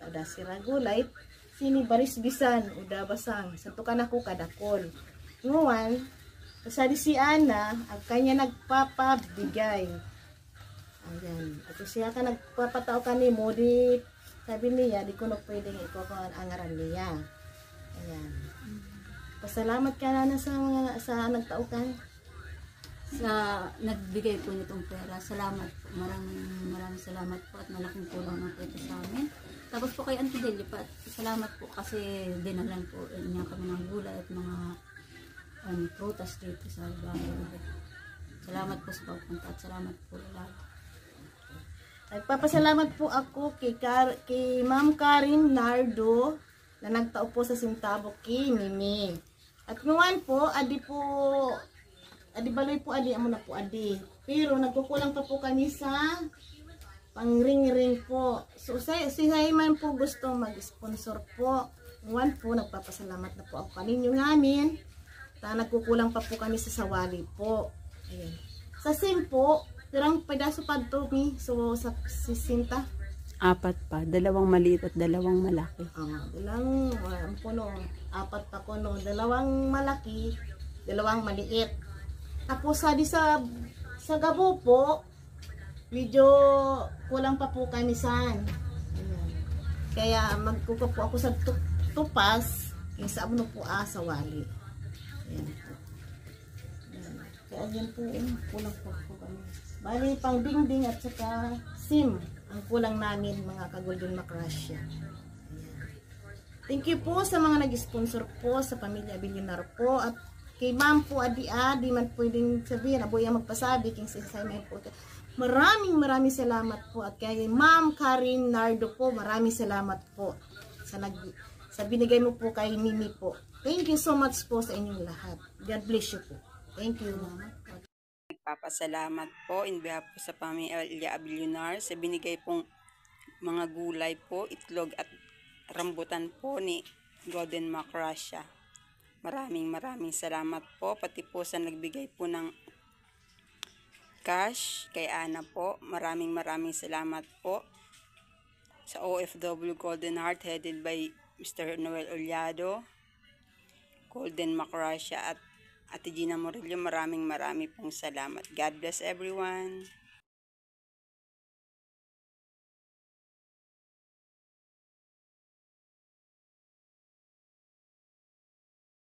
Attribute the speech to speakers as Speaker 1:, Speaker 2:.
Speaker 1: uda sira gulay, sini baris-bisan, uda basang, santukan ako kadakol. Nguwan, kasali si Ana, ang kanya nagpapabigay. Ayan, at siya ka nagpapatao ka ni mo, di, sabi niya, di ko na pwedeng ikaw ang angaran niya. Ayan. Pasalamat ka na sa nagtao ka.
Speaker 2: Sa nagbigay po nitong pera. Salamat po. Maraming salamat po at malaking tulong ng po ito sa amin. Tapos po kay Auntie Delia pa, salamat po kasi dinalan po niya kami ng gulay at mga prutas dito sa bahay. Salamat po sa pagpunta at salamat po lahat.
Speaker 1: Nagpapasalamat po ako kay Ma'am Karin Nardo na nagtao po sa Sintabok kay Mimi. At ngayon po, adi baloy po adi amo na po adi. Pero nagkukulang pa po kami sa pangring-ring po. So si Hayman po gusto mag-sponsor po. Ngayon po nagpapasalamat na po ako kaninyo namin. Nagkukulang pa po kami sa sawali po. Ayan. Sa sim po, pirang pedaso pa to mi. So sa sisinta.
Speaker 3: 4 pa, 2 maliit at 2 malaki.
Speaker 1: Apat pa ko no, 2 malaki, 2 maliit. Tapos sa Gabo po, medyo kulang pa po kami san. Ayan. Kaya magkukuha po ako sa tupas, yung sa ano po sa wali. Ayan po. Ayan. Kaya yan po, kulang po kami. Bali, pang dingding at saka sim, ang kulang namin mga ka-Golden Macrasya. Thank you po sa mga nag-sponsor po sa Pamilya Abilionar po at kay Ma'am po di man pwedeng sabihin, aboy ang magpasabi, king sisay po. Maraming salamat po at kay Ma'am Karin Nardo po, maraming salamat po sa binigay mo po kay Mimi po. Thank you so much po sa inyong lahat. God bless you po. Thank you.
Speaker 3: Nagpapasalamat po in behalf po sa Pamilya Abilionar sa binigay pong mga gulay po, itlog at rambutan po ni Golden Macrasya. Maraming salamat po, pati po sa nagbigay po ng cash kay Ana po. Maraming salamat po sa OFW Golden Heart headed by Mr. Noel Ollado, Golden Macrasya at Ate Gina Morillo. Maraming pong salamat. God bless everyone.